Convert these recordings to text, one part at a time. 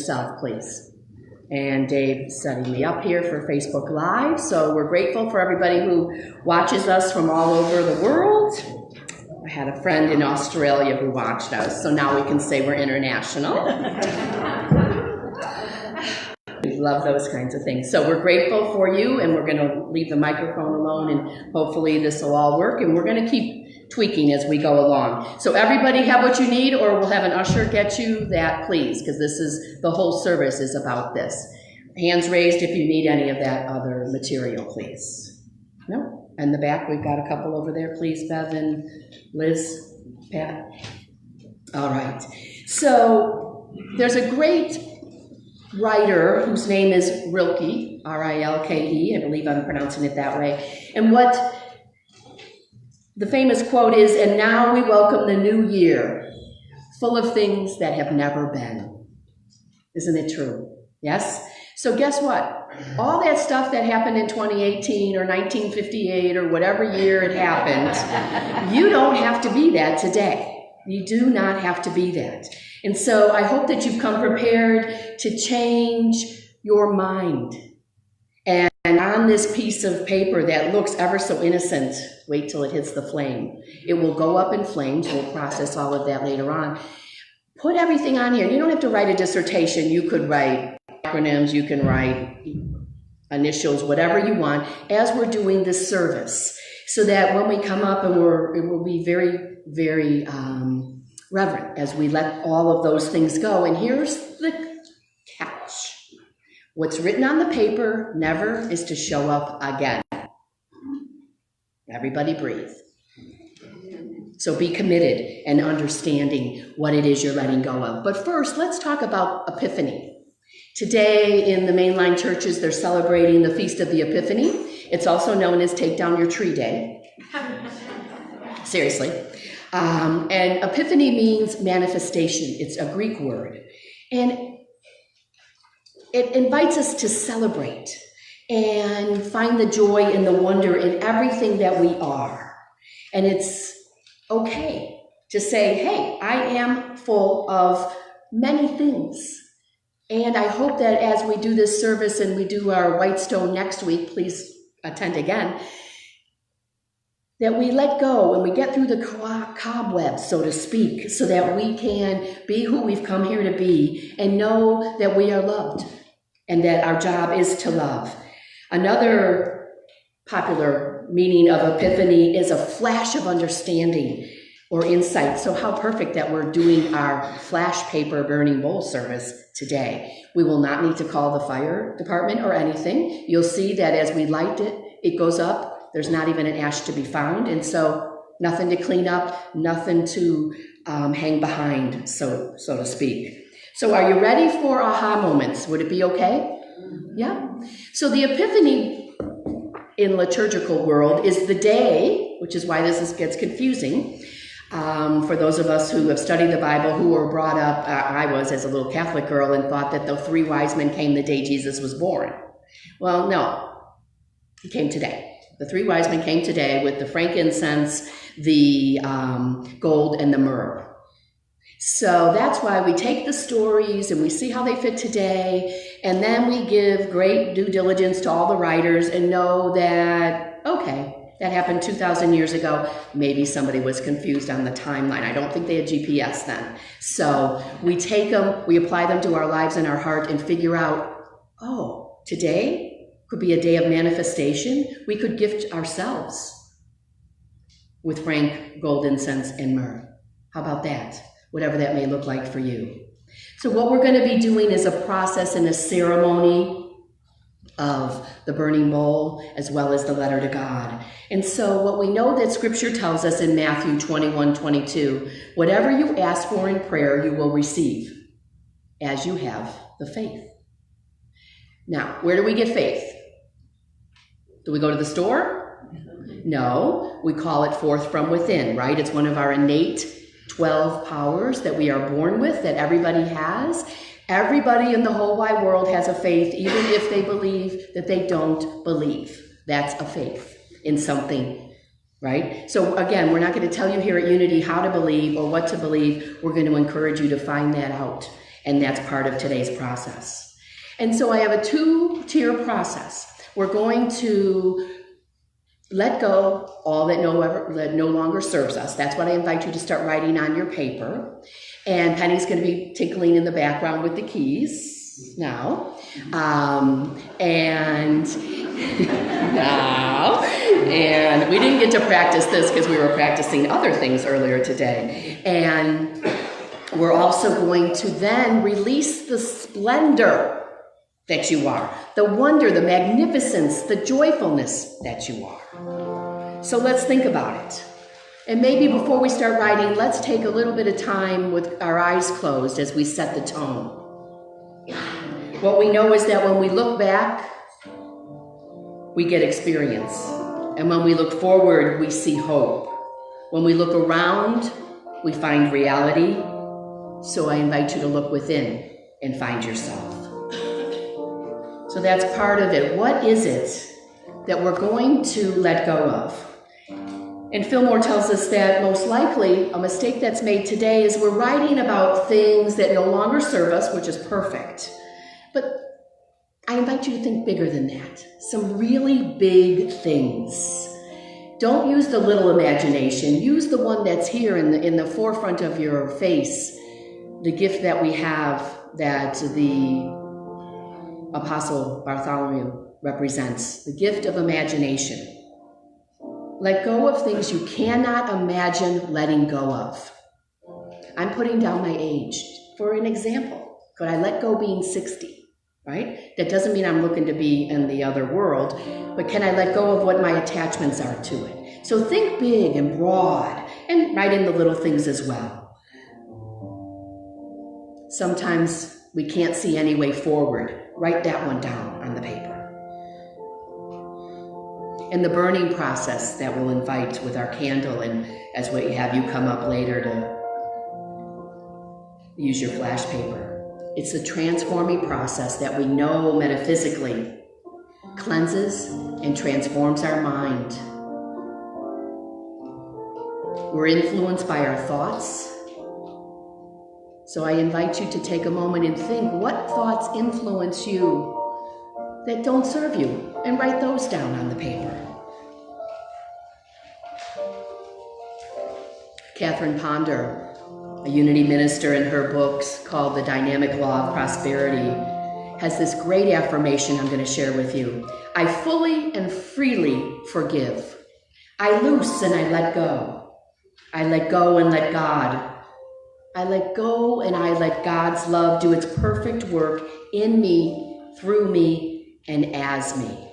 yourself, please. And Dave's setting me up here for Facebook Live. So we're grateful for everybody who watches us from all over the world. I had a friend in Australia who watched us, so now we can say we're international. We love those kinds of things. So we're grateful for you, and we're going to leave the microphone alone, and hopefully this will all work, and we're going to keep tweaking as we go along. So everybody have what you need, or we'll have an usher get you that, please, because this is, the whole service is about this. Hands raised if you need any of that other material, please. No? In the back, we've got a couple over there, please, Bev and Liz, Pat. All right. So there's a great writer whose name is Rilke, R-I-L-K-E. I believe I'm pronouncing it that way. And what the famous quote is, "And now we welcome the new year, full of things that have never been." Isn't it true? Yes? So guess what? All that stuff that happened in 2018 or 1958 or whatever year it happened, you don't have to be that today. You do not have to be that. And so I hope that you've come prepared to change your mind. And on this piece of paper that looks ever so innocent, wait till it hits the flame. It will go up in flames. We'll process all of that later on. Put everything on here. You don't have to write a dissertation. You could write acronyms. You can write initials, whatever you want, as we're doing this service, so that when we come up, and it will be very, very reverent as we let all of those things go. And here's the catch. What's written on the paper never is to show up again. Everybody breathe. So be committed and understanding what it is you're letting go of. But first, let's talk about Epiphany. Today in the mainline churches, they're celebrating the Feast of the Epiphany. It's also known as Take Down Your Tree Day. Seriously. And Epiphany means manifestation. It's a Greek word. And it invites us to celebrate and find the joy and the wonder in everything that we are. And it's okay to say, hey, I am full of many things. And I hope that as we do this service and we do our Whitestone next week, please attend again, that we let go and we get through the cobwebs, so to speak, so that we can be who we've come here to be and know that we are loved and that our job is to love. Another popular meaning of Epiphany is a flash of understanding or insight. So how perfect that we're doing our flash paper burning bowl service today. We will not need to call the fire department or anything. You'll see that as we light it, it goes up. There's not even an ash to be found. And so nothing to clean up, nothing to hang behind, so to speak. So are you ready for aha moments? Would it be okay? Yeah. So the Epiphany in liturgical world is the day, which is why this gets confusing. For those of us who have studied the Bible, who were brought up, I was as a little Catholic girl, and thought that the three wise men came the day Jesus was born. Well, no, he came today. The three wise men came today with the frankincense, the gold, and the myrrh. So that's why we take the stories and we see how they fit today, and then we give great due diligence to all the writers and know that, okay, that happened 2,000 years ago. Maybe somebody was confused on the timeline. I don't think they had GPS then. So we take them, we apply them to our lives and our heart and figure out, oh, today could be a day of manifestation. We could gift ourselves with frank, gold, incense, and myrrh. How about that? Whatever that may look like for you. So what we're going to be doing is a process and a ceremony of the burning bowl as well as the letter to God. And so what we know that Scripture tells us in Matthew 21:22, whatever you ask for in prayer, you will receive as you have the faith. Now, where do we get faith? Do we go to the store? No, we call it forth from within, right? It's one of our innate 12 powers that we are born with, that everybody has. Everybody in the whole wide world has a faith, even if they believe that they don't believe. That's a faith in something, right? So again, we're not going to tell you here at Unity how to believe or what to believe. We're going to encourage you to find that out. And that's part of today's process. And so I have a 2-tier process. We're going to let go all that no longer serves us. That's what I invite you to start writing on your paper. And Penny's going to be tinkling in the background with the keys now. And we didn't get to practice this because we were practicing other things earlier today. And we're also going to then release the splendor that you are, the wonder, the magnificence, the joyfulness that you are. So let's think about it. And maybe before we start writing, let's take a little bit of time with our eyes closed as we set the tone. What we know is that when we look back, we get experience. And when we look forward, we see hope. When we look around, we find reality. So I invite you to look within and find yourself. So that's part of it. What is it that we're going to let go of? And Fillmore tells us that most likely a mistake that's made today is we're writing about things that no longer serve us, which is perfect. But I invite you to think bigger than that. Some really big things. Don't use the little imagination. Use the one that's here in the forefront of your face. The gift that we have that the Apostle Bartholomew represents. The gift of imagination. Let go of things you cannot imagine letting go of. I'm putting down my age. For an example, could I let go being 60? Right? That doesn't mean I'm looking to be in the other world, but can I let go of what my attachments are to it? So think big and broad, and write in the little things as well. Sometimes we can't see any way forward. Write that one down on the paper. And the burning process that we'll invite with our candle, and as we have you come up later to use your flash paper. It's a transforming process that we know metaphysically cleanses and transforms our mind. We're influenced by our thoughts. So I invite you to take a moment and think, what thoughts influence you that don't serve you? And write those down on the paper. Catherine Ponder, a Unity minister, in her books called The Dynamic Law of Prosperity, has this great affirmation I'm going to share with you. I fully and freely forgive. I loose and I let go. I let go and let God. I let go and I let God's love do its perfect work in me, through me, and as me.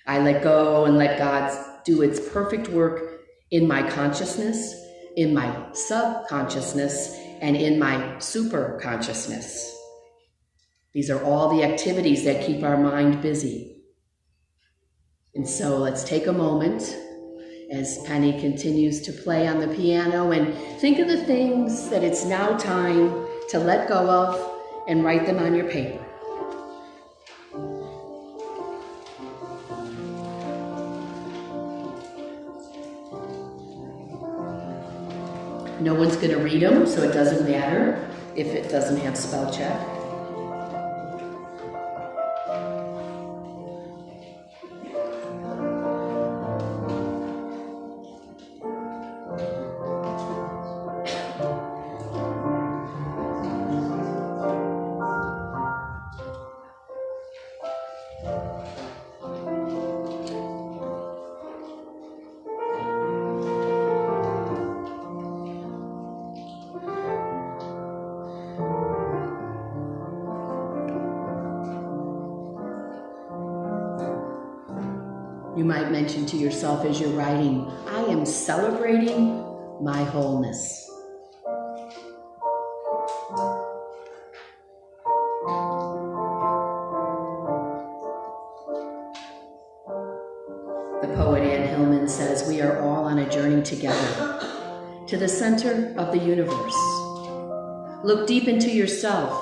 I let go and let God do its perfect work in my consciousness, in my subconsciousness, and in my superconsciousness. These are all the activities that keep our mind busy. And so let's take a moment as Penny continues to play on the piano and think of the things that it's now time to let go of and write them on your paper. No one's going to read them, so it doesn't matter if it doesn't have spell check. You might mention to yourself as you're writing, I am celebrating my wholeness. The poet Anne Hillman says, we are all on a journey together to the center of the universe. Look deep into yourself.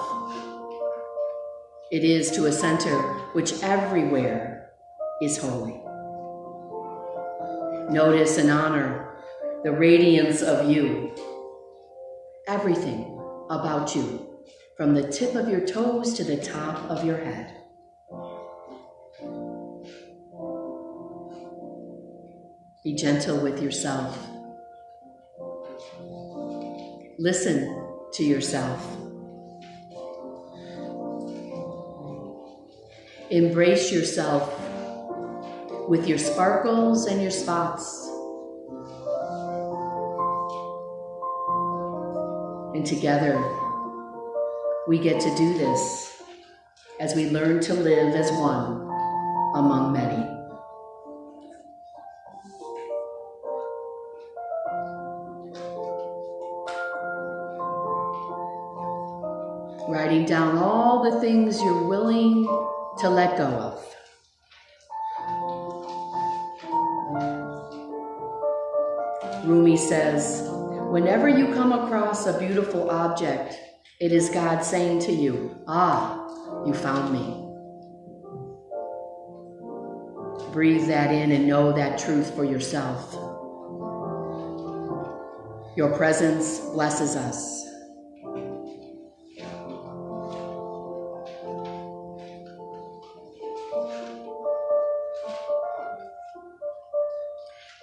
It is to a center which everywhere is holy. Notice and honor the radiance of you. Everything about you from the tip of your toes to the top of your head. Be gentle with yourself. Listen to yourself. Embrace yourself with your sparkles and your spots. And together, we get to do this as we learn to live as one among many. Writing down all the things you're willing to let go of. Rumi says, whenever you come across a beautiful object, it is God saying to you, ah, you found me. Breathe that in and know that truth for yourself. Your presence blesses us.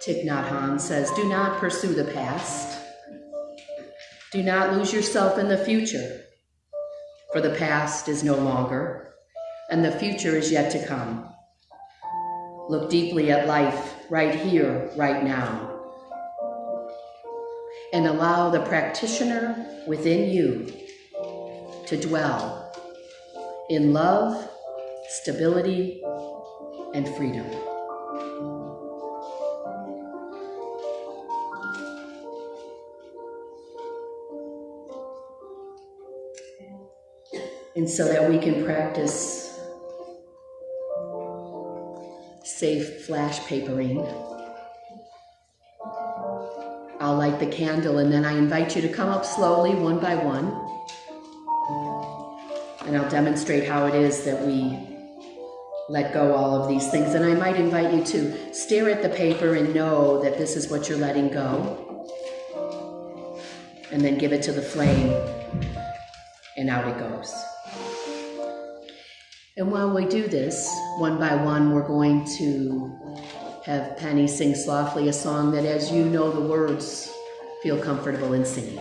Thich Nhat Hanh says, do not pursue the past. Do not lose yourself in the future, for the past is no longer, and the future is yet to come. Look deeply at life right here, right now, and allow the practitioner within you to dwell in love, stability, and freedom. And so that we can practice safe flash papering, I'll light the candle and then I invite you to come up slowly one by one. And I'll demonstrate how it is that we let go all of these things. And I might invite you to stare at the paper and know that this is what you're letting go. And then give it to the flame, and out it goes. And while we do this, one by one, we're going to have Penny sing softly a song that, as you know the words, feel comfortable in singing.